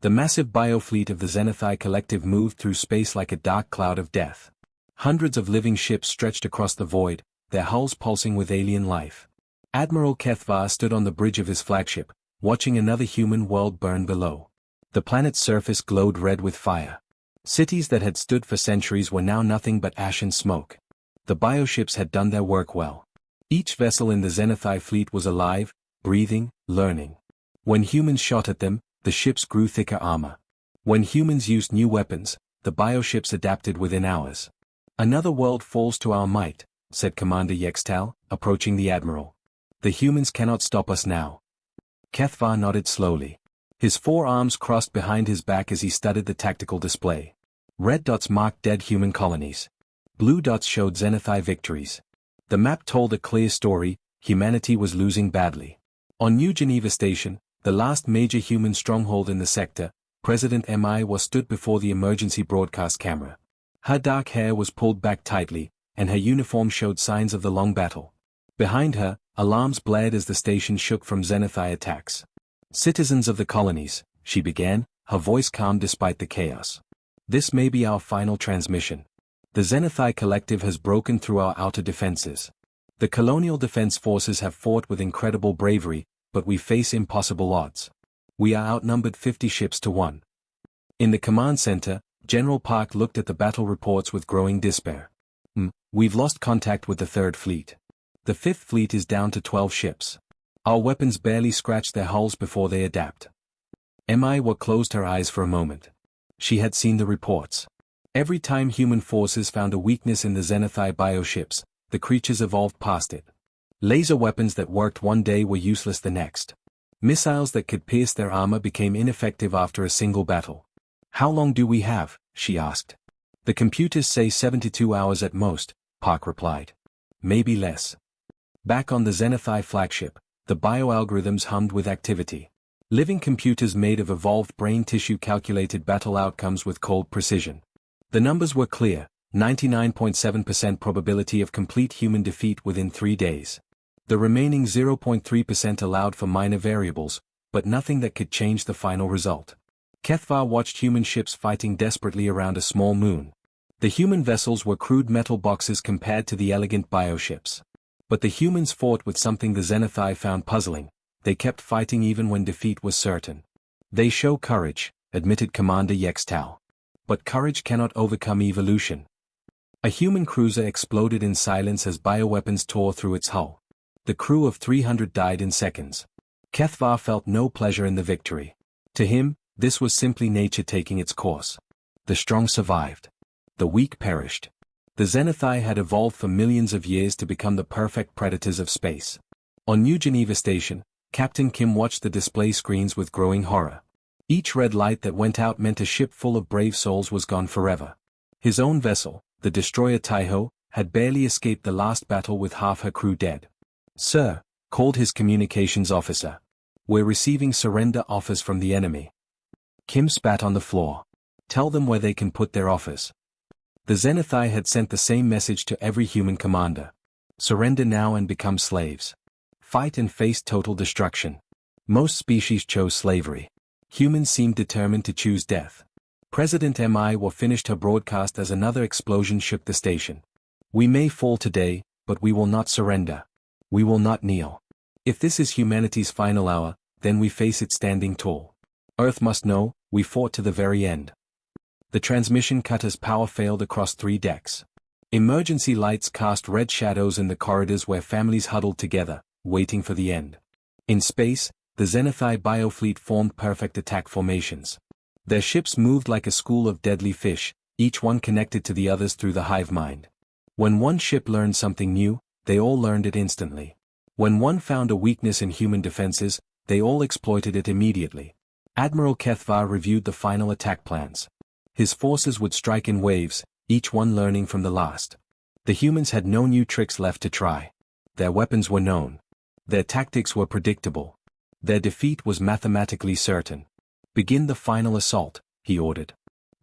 The massive biofleet of the Zenithai Collective moved through space like a dark cloud of death. Hundreds of living ships stretched across the void, their hulls pulsing with alien life. Admiral Kethvar stood on the bridge of his flagship, watching another human world burn below. The planet's surface glowed red with fire. Cities that had stood for centuries were now nothing but ash and smoke. The bioships had done their work well. Each vessel in the Zenithai fleet was alive, breathing, learning. When humans shot at them, the ships grew thicker armor. When humans used new weapons, the bioships adapted within hours. "Another world falls to our might," said Commander Yextal, approaching the admiral. "The humans cannot stop us now." Kethvar nodded slowly. His forearms crossed behind his back as he studied the tactical display. Red dots marked dead human colonies. Blue dots showed Zenithai victories. The map told a clear story: humanity was losing badly. On New Geneva Station, the last major human stronghold in the sector, President Mi stood before the emergency broadcast camera. Her dark hair was pulled back tightly, and her uniform showed signs of the long battle. Behind her, alarms blared as the station shook from Zenithai attacks. "Citizens of the colonies," she began, her voice calm despite the chaos. "This may be our final transmission. The Zenithai Collective has broken through our outer defenses. The colonial defense forces have fought with incredible bravery, but we face impossible odds. We are outnumbered 50 ships to 1. In the command center, General Park looked at the battle reports with growing despair. We've lost contact with the 3rd Fleet. The 5th Fleet is down to 12 ships. Our weapons barely scratch their hulls before they adapt." Mi closed her eyes for a moment. She had seen the reports. Every time human forces found a weakness in the Zenithai bioships, the creatures evolved past it. Laser weapons that worked one day were useless the next. Missiles that could pierce their armor became ineffective after a single battle. "How long do we have?" she asked. "The computers say 72 hours at most," Park replied. "Maybe less." Back on the Zenithai flagship, the bioalgorithms hummed with activity. Living computers made of evolved brain tissue calculated battle outcomes with cold precision. The numbers were clear: 99.7% probability of complete human defeat within 3 days. The remaining 0.3% allowed for minor variables, but nothing that could change the final result. Kethvar watched human ships fighting desperately around a small moon. The human vessels were crude metal boxes compared to the elegant bioships. But the humans fought with something the Zenithai found puzzling: they kept fighting even when defeat was certain. "They show courage," admitted Commander Yextal. "But courage cannot overcome evolution." A human cruiser exploded in silence as bioweapons tore through its hull. The crew of 300 died in seconds. Kethvar felt no pleasure in the victory. To him, this was simply nature taking its course. The strong survived. The weak perished. The Zenithai had evolved for millions of years to become the perfect predators of space. On New Geneva Station, Captain Kim watched the display screens with growing horror. Each red light that went out meant a ship full of brave souls was gone forever. His own vessel, the destroyer Taiho, had barely escaped the last battle with half her crew dead. "Sir," called his communications officer. "We're receiving surrender offers from the enemy." Kim spat on the floor. "Tell them where they can put their offers." The Zenithai had sent the same message to every human commander. Surrender now and become slaves. Fight and face total destruction. Most species chose slavery. Humans seemed determined to choose death. President Mi finished her broadcast as another explosion shook the station. "We may fall today, but we will not surrender. We will not kneel. If this is humanity's final hour, then we face it standing tall. Earth must know, we fought to the very end." The transmission cut as power failed across 3 decks. Emergency lights cast red shadows in the corridors where families huddled together, waiting for the end. In space, the Zenithai biofleet formed perfect attack formations. Their ships moved like a school of deadly fish, each one connected to the others through the hive mind. When one ship learned something new, they all learned it instantly. When one found a weakness in human defenses, they all exploited it immediately. Admiral Kethvar reviewed the final attack plans. His forces would strike in waves, each one learning from the last. The humans had no new tricks left to try. Their weapons were known. Their tactics were predictable. Their defeat was mathematically certain. "Begin the final assault," he ordered.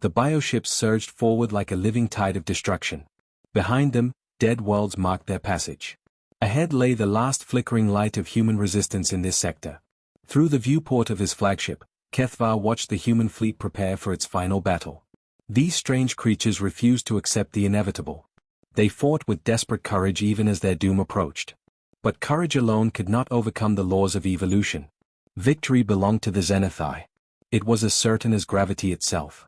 The bioships surged forward like a living tide of destruction. Behind them, dead worlds marked their passage. Ahead lay the last flickering light of human resistance in this sector. Through the viewport of his flagship, Kethva watched the human fleet prepare for its final battle. These strange creatures refused to accept the inevitable. They fought with desperate courage even as their doom approached. But courage alone could not overcome the laws of evolution. Victory belonged to the Zenithai. It was as certain as gravity itself.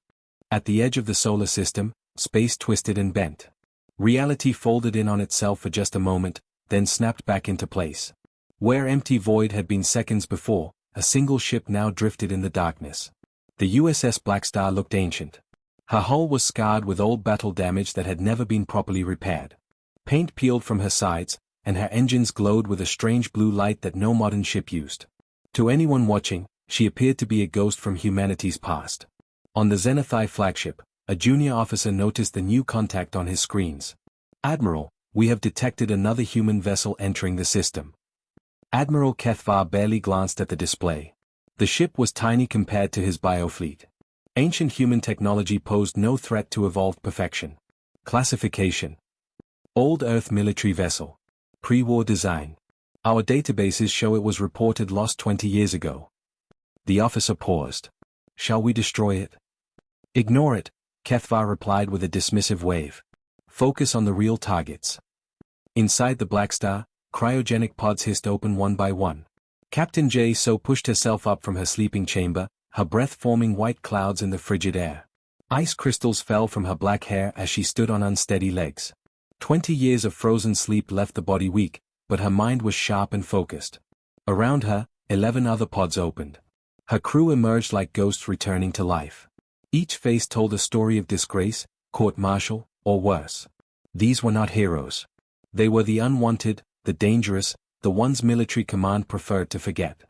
At the edge of the solar system, space twisted and bent. Reality folded in on itself for just a moment, then snapped back into place. Where empty void had been seconds before, a single ship now drifted in the darkness. The USS Blackstar looked ancient. Her hull was scarred with old battle damage that had never been properly repaired. Paint peeled from her sides, and her engines glowed with a strange blue light that no modern ship used. To anyone watching, she appeared to be a ghost from humanity's past. On the Zenithai flagship, a junior officer noticed the new contact on his screens. "Admiral, we have detected another human vessel entering the system." Admiral Kethva barely glanced at the display. The ship was tiny compared to his biofleet. Ancient human technology posed no threat to evolved perfection. Classification: Old Earth military vessel. Pre-war design. Our databases show it was reported lost 20 years ago. The officer paused. "Shall we destroy it?" "Ignore it," Kethva replied with a dismissive wave. "Focus on the real targets." Inside the Blackstar, cryogenic pods hissed open one by one. Captain J. So pushed herself up from her sleeping chamber, her breath forming white clouds in the frigid air. Ice crystals fell from her black hair as she stood on unsteady legs. 20 years of frozen sleep left the body weak, but her mind was sharp and focused. Around her, 11 other pods opened. Her crew emerged like ghosts returning to life. Each face told a story of disgrace, court-martial, or worse. These were not heroes. They were the unwanted, the dangerous, the ones military command preferred to forget.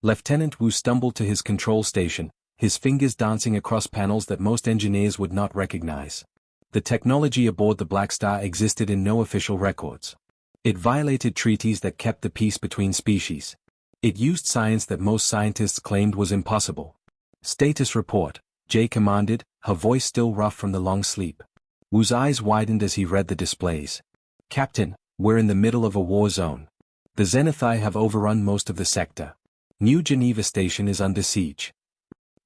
Lieutenant Wu stumbled to his control station, his fingers dancing across panels that most engineers would not recognize. The technology aboard the Blackstar existed in no official records. It violated treaties that kept the peace between species. It used science that most scientists claimed was impossible. "Status report," Jay commanded, her voice still rough from the long sleep. Wu's eyes widened as he read the displays. "Captain, we're in the middle of a war zone. The Zenithai have overrun most of the sector. New Geneva Station is under siege."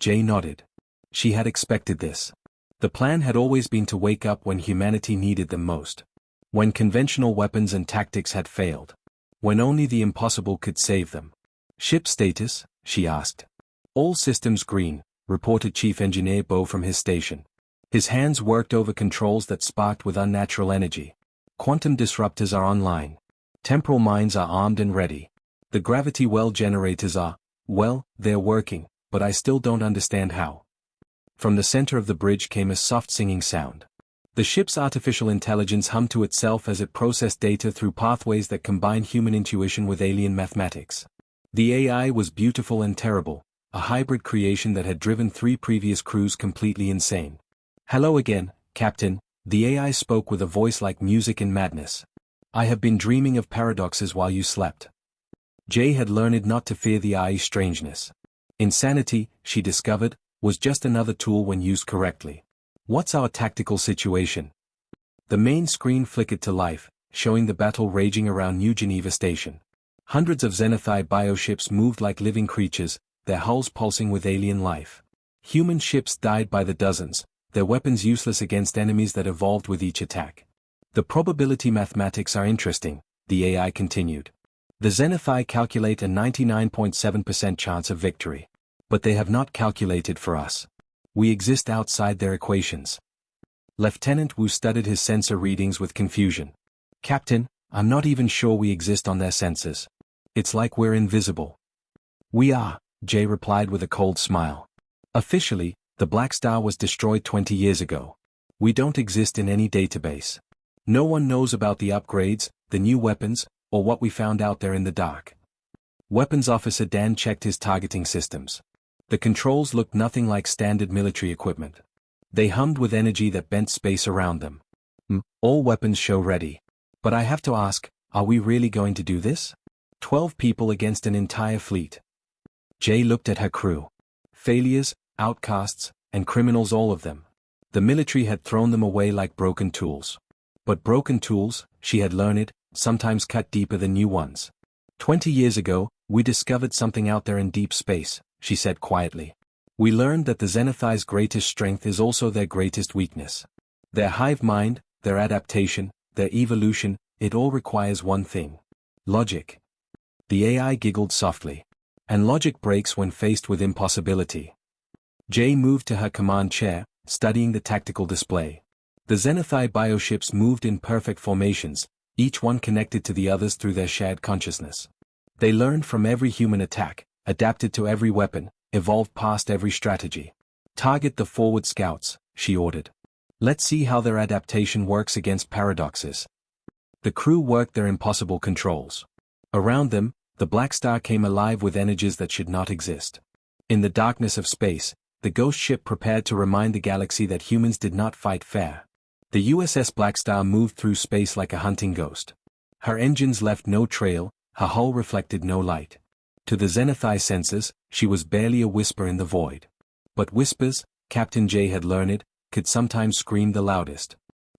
Jay nodded. She had expected this. The plan had always been to wake up when humanity needed them most. When conventional weapons and tactics had failed. When only the impossible could save them. "Ship status?" she asked. "All systems green," reported Chief Engineer Bo from his station. His hands worked over controls that sparked with unnatural energy. "Quantum disruptors are online. Temporal mines are armed and ready. The gravity well generators are, well, they're working, but I still don't understand how." From the center of the bridge came a soft singing sound. The ship's artificial intelligence hummed to itself as it processed data through pathways that combined human intuition with alien mathematics. The AI was beautiful and terrible, a hybrid creation that had driven 3 previous crews completely insane. "Hello again, Captain," the AI spoke with a voice like music in madness. "I have been dreaming of paradoxes while you slept." Jay had learned not to fear the AI's strangeness. Insanity, she discovered, was just another tool when used correctly. "What's our tactical situation?" The main screen flickered to life, showing the battle raging around New Geneva Station. Hundreds of Zenithai bioships moved like living creatures, their hulls pulsing with alien life. Human ships died by the dozens, their weapons useless against enemies that evolved with each attack. "The probability mathematics are interesting," the AI continued. "The Zenithai calculate a 99.7% chance of victory. But they have not calculated for us. We exist outside their equations." Lieutenant Wu studied his sensor readings with confusion. "Captain, I'm not even sure we exist on their sensors. It's like we're invisible." "We are," Jay replied with a cold smile. "Officially, the Blackstar was destroyed 20 years ago. We don't exist in any database. No one knows about the upgrades, the new weapons, or what we found out there in the dark." Weapons Officer Dan checked his targeting systems. The controls looked nothing like standard military equipment. They hummed with energy that bent space around them. "All weapons show ready. But I have to ask, are we really going to do this? 12 people against an entire fleet." Jay looked at her crew. Failures, outcasts, and criminals, all of them. The military had thrown them away like broken tools. But broken tools, she had learned, sometimes cut deeper than new ones. 20 years ago, we discovered something out there in deep space, she said quietly. We learned that the Zenithai's greatest strength is also their greatest weakness. Their hive mind, their adaptation, their evolution, it all requires one thing. Logic. The AI giggled softly. And logic breaks when faced with impossibility. Jay moved to her command chair, studying the tactical display. The Zenithai bioships moved in perfect formations, each one connected to the others through their shared consciousness. They learned from every human attack, adapted to every weapon, evolved past every strategy. Target the forward scouts, she ordered. Let's see how their adaptation works against paradoxes. The crew worked their impossible controls. Around them, the Blackstar came alive with energies that should not exist. In the darkness of space, the ghost ship prepared to remind the galaxy that humans did not fight fair. The USS Blackstar moved through space like a hunting ghost. Her engines left no trail, her hull reflected no light. To the Zenithai senses, she was barely a whisper in the void. But whispers, Captain J had learned, could sometimes scream the loudest.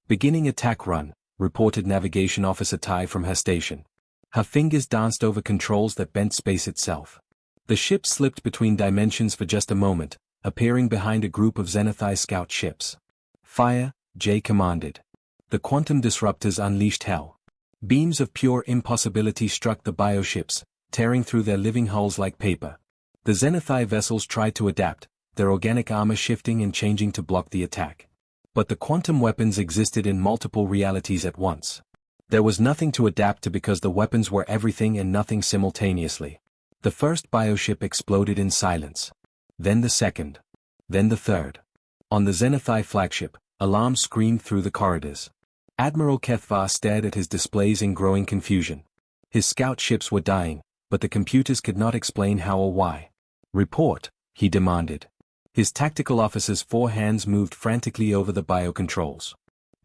Beginning attack run, reported Navigation Officer Tai from her station. Her fingers danced over controls that bent space itself. The ship slipped between dimensions for just a moment, appearing behind a group of Zenithai scout ships. Fire, Jay commanded. The quantum disruptors unleashed hell. Beams of pure impossibility struck the bioships, tearing through their living hulls like paper. The Zenithai vessels tried to adapt, their organic armor shifting and changing to block the attack. But the quantum weapons existed in multiple realities at once. There was nothing to adapt to because the weapons were everything and nothing simultaneously. The first bioship exploded in silence. Then the second. Then the third. On the Zenithai flagship, alarms screamed through the corridors. Admiral Kethvar stared at his displays in growing confusion. His scout ships were dying, but the computers could not explain how or why. Report, he demanded. His tactical officer's 4 hands moved frantically over the biocontrols.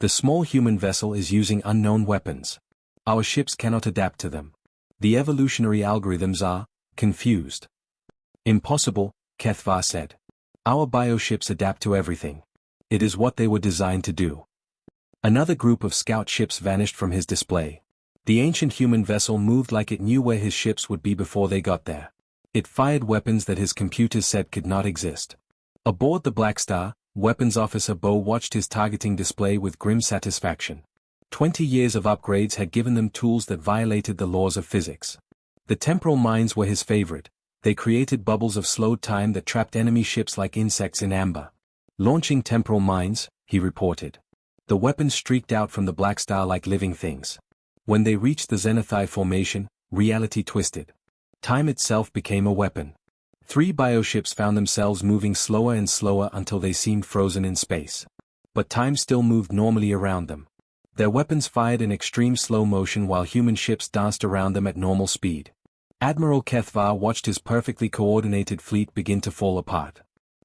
The small human vessel is using unknown weapons. Our ships cannot adapt to them. The evolutionary algorithms are confused. Impossible, Kethvar said. Our bioships adapt to everything. It is what they were designed to do. Another group of scout ships vanished from his display. The ancient human vessel moved like it knew where his ships would be before they got there. It fired weapons that his computers said could not exist. Aboard the Blackstar, Weapons Officer Bo watched his targeting display with grim satisfaction. 20 years of upgrades had given them tools that violated the laws of physics. The temporal mines were his favorite. They created bubbles of slowed time that trapped enemy ships like insects in amber. Launching temporal mines, he reported. The weapons streaked out from the Blackstar like living things. When they reached the Zenithai formation, reality twisted. Time itself became a weapon. 3 bioships found themselves moving slower and slower until they seemed frozen in space. But time still moved normally around them. Their weapons fired in extreme slow motion while human ships danced around them at normal speed. Admiral Kethvar watched his perfectly coordinated fleet begin to fall apart.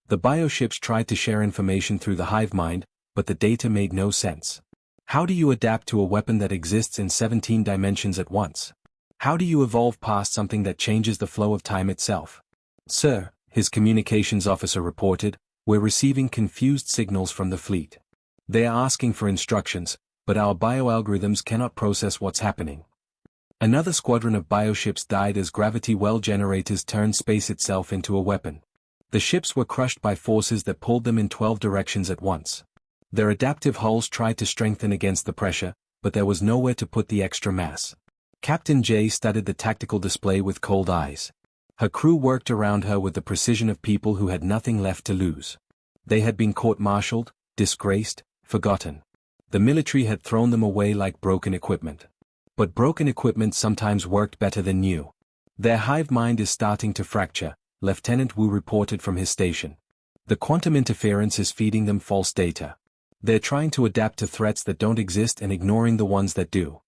The bioships tried to share information through the hive mind, but the data made no sense. How do you adapt to a weapon that exists in 17 dimensions at once? How do you evolve past something that changes the flow of time itself? Sir, his communications officer reported, we're receiving confused signals from the fleet. They are asking for instructions, but our bioalgorithms cannot process what's happening. Another squadron of bioships died as gravity well generators turned space itself into a weapon. The ships were crushed by forces that pulled them in 12 directions at once. Their adaptive hulls tried to strengthen against the pressure, but there was nowhere to put the extra mass. Captain J studied the tactical display with cold eyes. Her crew worked around her with the precision of people who had nothing left to lose. They had been court-martialed, disgraced, forgotten. The military had thrown them away like broken equipment. But broken equipment sometimes worked better than new. Their hive mind is starting to fracture, Lieutenant Wu reported from his station. The quantum interference is feeding them false data. They're trying to adapt to threats that don't exist and ignoring the ones that do.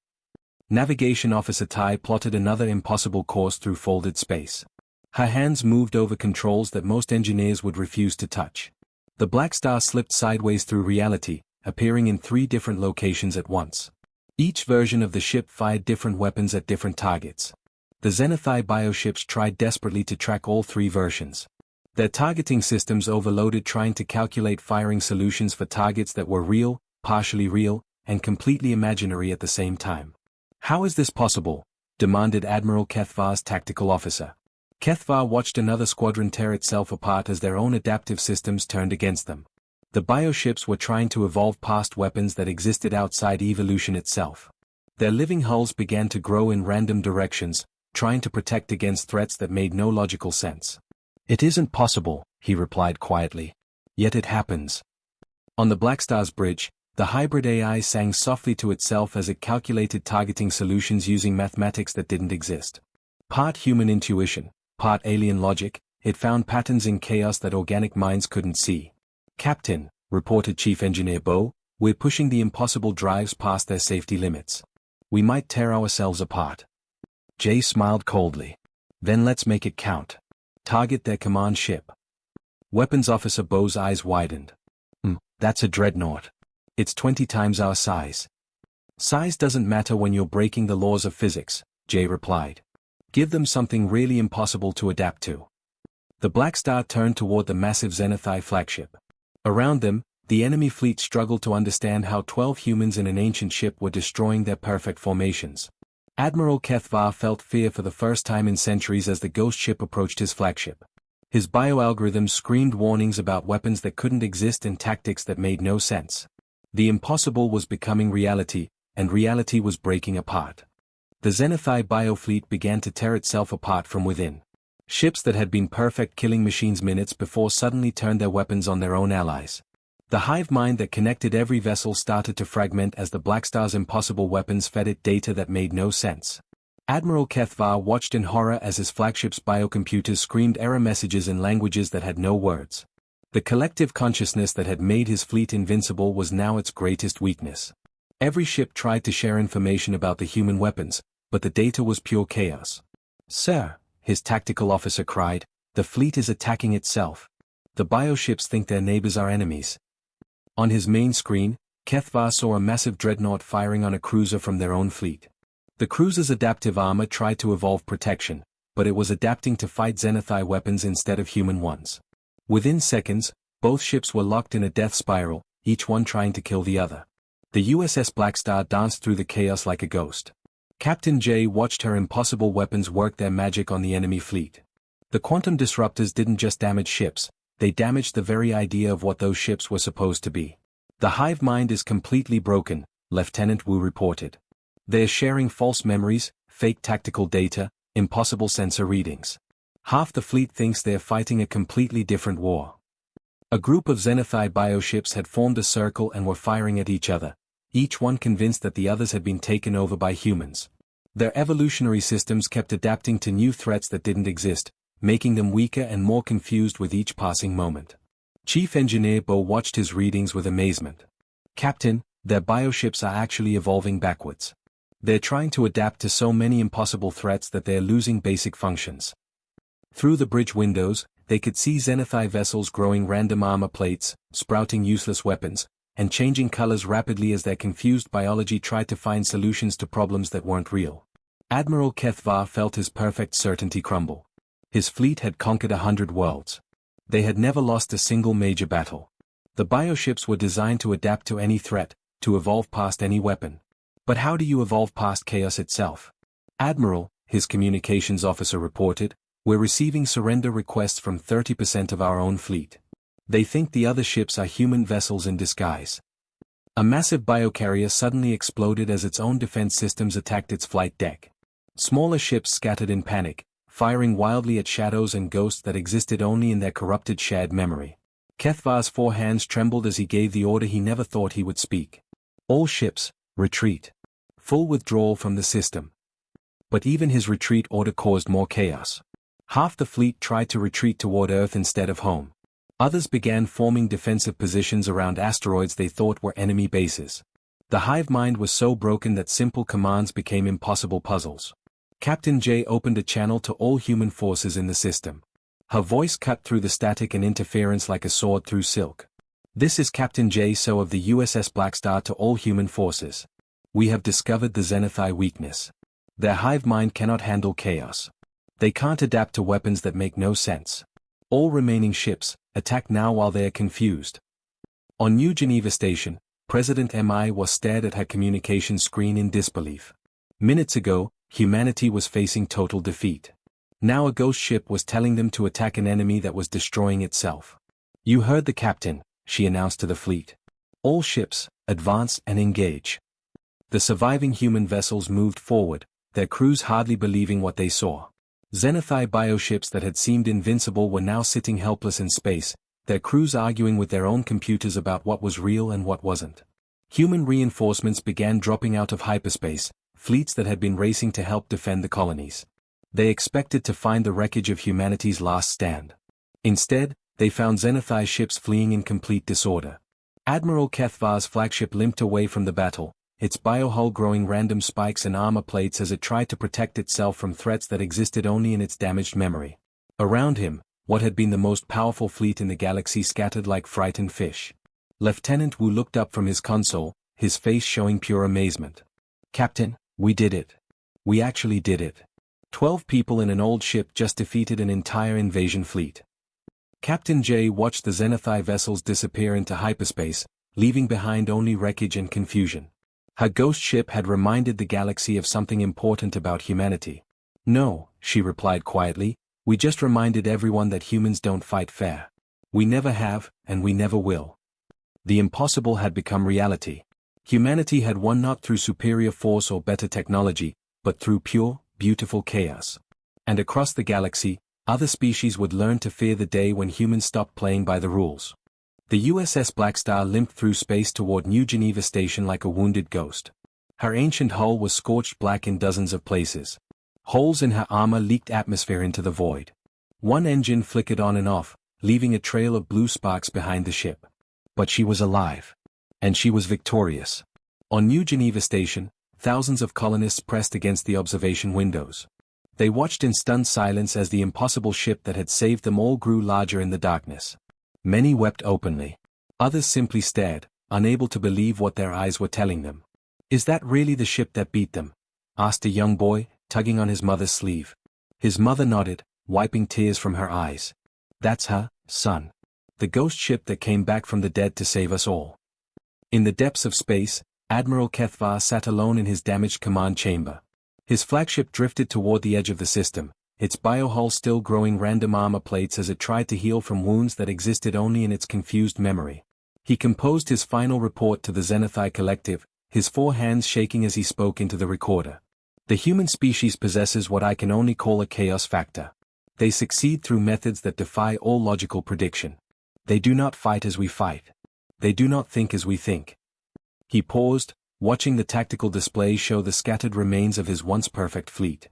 Navigation Officer Tai plotted another impossible course through folded space. Her hands moved over controls that most engineers would refuse to touch. The Blackstar slipped sideways through reality, appearing in 3 different locations at once. Each version of the ship fired different weapons at different targets. The Zenithai bioships tried desperately to track all 3 versions. Their targeting systems overloaded trying to calculate firing solutions for targets that were real, partially real, and completely imaginary at the same time. How is this possible? Demanded Admiral Kethvar's tactical officer. Kethvar watched another squadron tear itself apart as their own adaptive systems turned against them. The bioships were trying to evolve past weapons that existed outside evolution itself. Their living hulls began to grow in random directions, trying to protect against threats that made no logical sense. "It isn't possible," he replied quietly. "Yet it happens." On the Blackstar's bridge, the hybrid AI sang softly to itself as it calculated targeting solutions using mathematics that didn't exist. Part human intuition, part alien logic, it found patterns in chaos that organic minds couldn't see. "Captain," reported Chief Engineer Bo, "we're pushing the impossible drives past their safety limits. We might tear ourselves apart." Jay smiled coldly. "Then let's make it count. Target their command ship." Weapons Officer Bo's eyes widened. That's a dreadnought. It's 20 times our size." "Size doesn't matter when you're breaking the laws of physics," Jay replied. "Give them something really impossible to adapt to." The Blackstar turned toward the massive Zenithai flagship. Around them, the enemy fleet struggled to understand how 12 humans in an ancient ship were destroying their perfect formations. Admiral Kethvar felt fear for the first time in centuries as the ghost ship approached his flagship. His bioalgorithms screamed warnings about weapons that couldn't exist and tactics that made no sense. The impossible was becoming reality, and reality was breaking apart. The Zenithai biofleet began to tear itself apart from within. Ships that had been perfect killing machines minutes before suddenly turned their weapons on their own allies. The hive mind that connected every vessel started to fragment as the Blackstar's impossible weapons fed it data that made no sense. Admiral Kethvar watched in horror as his flagship's biocomputers screamed error messages in languages that had no words. The collective consciousness that had made his fleet invincible was now its greatest weakness. Every ship tried to share information about the human weapons, but the data was pure chaos. "Sir," his tactical officer cried, "the fleet is attacking itself. The bioships think their neighbors are enemies." On his main screen, Kethvar saw a massive dreadnought firing on a cruiser from their own fleet. The cruiser's adaptive armor tried to evolve protection, but it was adapting to fight Zenithai weapons instead of human ones. Within seconds, both ships were locked in a death spiral, each one trying to kill the other. The USS Blackstar danced through the chaos like a ghost. Captain J watched her impossible weapons work their magic on the enemy fleet. The quantum disruptors didn't just damage ships, they damaged the very idea of what those ships were supposed to be. "The hive mind is completely broken," Lieutenant Wu reported. "They're sharing false memories, fake tactical data, impossible sensor readings. Half the fleet thinks they're fighting a completely different war." A group of Zenithai bioships had formed a circle and were firing at each other, each one convinced that the others had been taken over by humans. Their evolutionary systems kept adapting to new threats that didn't exist, making them weaker and more confused with each passing moment. Chief Engineer Bo watched his readings with amazement. "Captain, their bioships are actually evolving backwards. They're trying to adapt to so many impossible threats that they're losing basic functions." Through the bridge windows, they could see Zenithai vessels growing random armor plates, sprouting useless weapons, and changing colors rapidly as their confused biology tried to find solutions to problems that weren't real. Admiral Kethvar felt his perfect certainty crumble. His fleet had conquered 100 worlds. They had never lost a single major battle. The bioships were designed to adapt to any threat, to evolve past any weapon. But how do you evolve past chaos itself? "Admiral," his communications officer reported, "we're receiving surrender requests from 30% of our own fleet. They think the other ships are human vessels in disguise." A massive biocarrier suddenly exploded as its own defense systems attacked its flight deck. Smaller ships scattered in panic, firing wildly at shadows and ghosts that existed only in their corrupted shared memory. Kethvar's 4 hands trembled as he gave the order he never thought he would speak. "All ships, retreat." Full withdrawal from the system. But even his retreat order caused more chaos. Half the fleet tried to retreat toward Earth instead of home. Others began forming defensive positions around asteroids they thought were enemy bases. The hive mind was so broken that simple commands became impossible puzzles. Captain J opened a channel to all human forces in the system. Her voice cut through the static and interference like a sword through silk. "This is Captain J So of the USS Blackstar to all human forces. We have discovered the Zenithai weakness. Their hive mind cannot handle chaos. They can't adapt to weapons that make no sense. All remaining ships, attack now while they are confused." On New Geneva Station, President Mi was stared at her communications screen in disbelief. Minutes ago, humanity was facing total defeat. Now a ghost ship was telling them to attack an enemy that was destroying itself. "You heard the captain," she announced to the fleet. "All ships, advance and engage." The surviving human vessels moved forward, their crews hardly believing what they saw. Xenothi bioships that had seemed invincible were now sitting helpless in space, their crews arguing with their own computers about what was real and what wasn't. Human reinforcements began dropping out of hyperspace, fleets that had been racing to help defend the colonies. They expected to find the wreckage of humanity's last stand. Instead, they found Xenothi ships fleeing in complete disorder. Admiral Kethvar's flagship limped away from the battle, its biohull growing random spikes and armor plates as it tried to protect itself from threats that existed only in its damaged memory. Around him, what had been the most powerful fleet in the galaxy scattered like frightened fish. Lieutenant Wu looked up from his console, his face showing pure amazement. "Captain, we did it. We actually did it. 12 people in an old ship just defeated an entire invasion fleet." Captain J watched the Xenothi vessels disappear into hyperspace, leaving behind only wreckage and confusion. Her ghost ship had reminded the galaxy of something important about humanity. "No," she replied quietly, "we just reminded everyone that humans don't fight fair. We never have, and we never will." The impossible had become reality. Humanity had won not through superior force or better technology, but through pure, beautiful chaos. And across the galaxy, other species would learn to fear the day when humans stopped playing by the rules. The USS Blackstar limped through space toward New Geneva Station like a wounded ghost. Her ancient hull was scorched black in dozens of places. Holes in her armor leaked atmosphere into the void. One engine flickered on and off, leaving a trail of blue sparks behind the ship. But she was alive. And she was victorious. On New Geneva Station, thousands of colonists pressed against the observation windows. They watched in stunned silence as the impossible ship that had saved them all grew larger in the darkness. Many wept openly. Others simply stared, unable to believe what their eyes were telling them. "Is that really the ship that beat them?" asked a young boy, tugging on his mother's sleeve. His mother nodded, wiping tears from her eyes. "That's her, son. The ghost ship that came back from the dead to save us all." In the depths of space, Admiral Kethvar sat alone in his damaged command chamber. His flagship drifted toward the edge of the system, its biohull still growing random armor plates as it tried to heal from wounds that existed only in its confused memory. He composed his final report to the Xenothi Collective, his 4 hands shaking as he spoke into the recorder. "The human species possesses what I can only call a chaos factor. They succeed through methods that defy all logical prediction. They do not fight as we fight. They do not think as we think." He paused, watching the tactical display show the scattered remains of his once perfect fleet.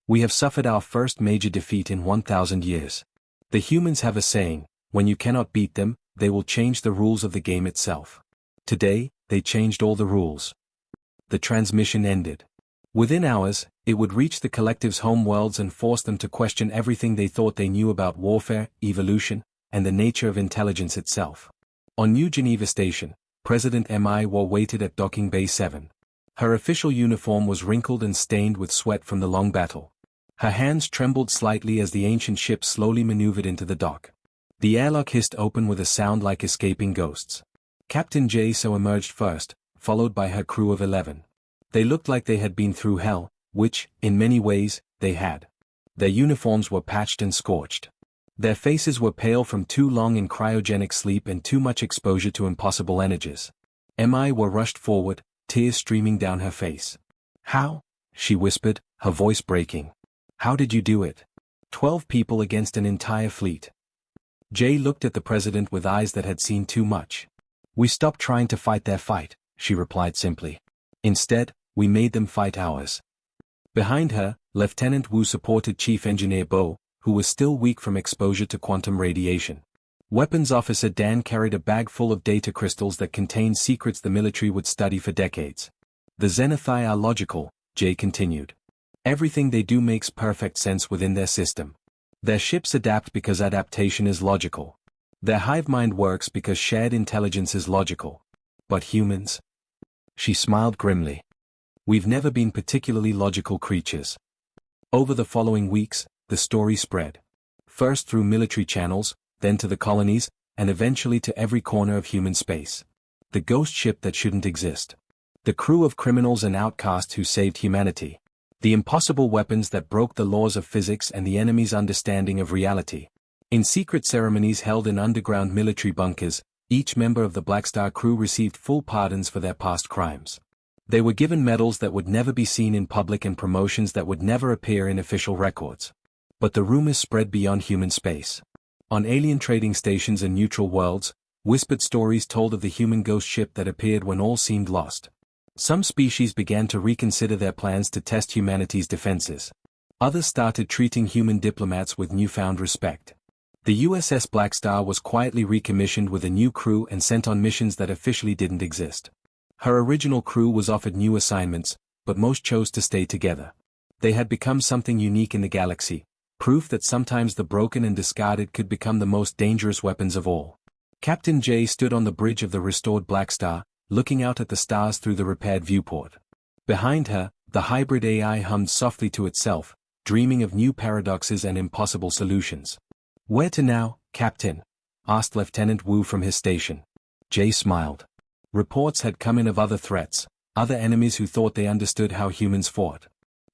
"We have suffered our first major defeat in 1,000 years. The humans have a saying, when you cannot beat them, they will change the rules of the game itself. Today, they changed all the rules." The transmission ended. Within hours, it would reach the collective's home worlds and force them to question everything they thought they knew about warfare, evolution, and the nature of intelligence itself. On New Geneva Station, President Mi War waited at Docking Bay 7. Her official uniform was wrinkled and stained with sweat from the long battle. Her hands trembled slightly as the ancient ship slowly maneuvered into the dock. The airlock hissed open with a sound like escaping ghosts. Captain So emerged first, followed by her crew of 11. They looked like they had been through hell, which, in many ways, they had. Their uniforms were patched and scorched. Their faces were pale from too long in cryogenic sleep and too much exposure to impossible energies. Mi War rushed forward, tears streaming down her face. "How?" she whispered, her voice breaking. "How did you do it? 12 people against an entire fleet." Jay looked at the president with eyes that had seen too much. "We stopped trying to fight their fight," she replied simply. "Instead, we made them fight ours." Behind her, Lieutenant Wu supported Chief Engineer Bo, who was still weak from exposure to quantum radiation. Weapons Officer Dan carried a bag full of data crystals that contained secrets the military would study for decades. "The Xenothi are logical," Jay continued. "Everything they do makes perfect sense within their system. Their ships adapt because adaptation is logical. Their hive mind works because shared intelligence is logical. But humans?" She smiled grimly. "We've never been particularly logical creatures." Over the following weeks, the story spread. First through military channels, then to the colonies, and eventually to every corner of human space. The ghost ship that shouldn't exist. The crew of criminals and outcasts who saved humanity. The impossible weapons that broke the laws of physics and the enemy's understanding of reality. In secret ceremonies held in underground military bunkers, each member of the Blackstar crew received full pardons for their past crimes. They were given medals that would never be seen in public and promotions that would never appear in official records. But the rumors spread beyond human space. On alien trading stations and neutral worlds, whispered stories told of the human ghost ship that appeared when all seemed lost. Some species began to reconsider their plans to test humanity's defenses. Others started treating human diplomats with newfound respect. The USS Blackstar was quietly recommissioned with a new crew and sent on missions that officially didn't exist. Her original crew was offered new assignments, but most chose to stay together. They had become something unique in the galaxy, proof that sometimes the broken and discarded could become the most dangerous weapons of all. Captain J stood on the bridge of the restored Blackstar, looking out at the stars through the repaired viewport. Behind her, the hybrid AI hummed softly to itself, dreaming of new paradoxes and impossible solutions. "Where to now, Captain?" asked Lieutenant Wu from his station. Jay smiled. Reports had come in of other threats, other enemies who thought they understood how humans fought.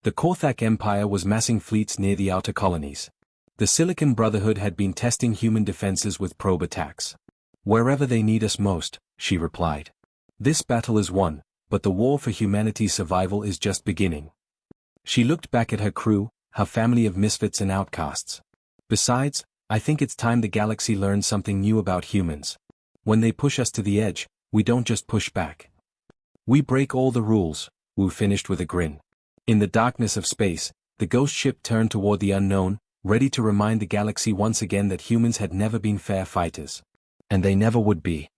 The Korthak Empire was massing fleets near the outer colonies. The Silicon Brotherhood had been testing human defenses with probe attacks. "Wherever they need us most," she replied. "This battle is won, but the war for humanity's survival is just beginning." She looked back at her crew, her family of misfits and outcasts. "Besides, I think it's time the galaxy learned something new about humans. When they push us to the edge, we don't just push back. We break all the rules," Wu finished with a grin. In the darkness of space, the ghost ship turned toward the unknown, ready to remind the galaxy once again that humans had never been fair fighters. And they never would be.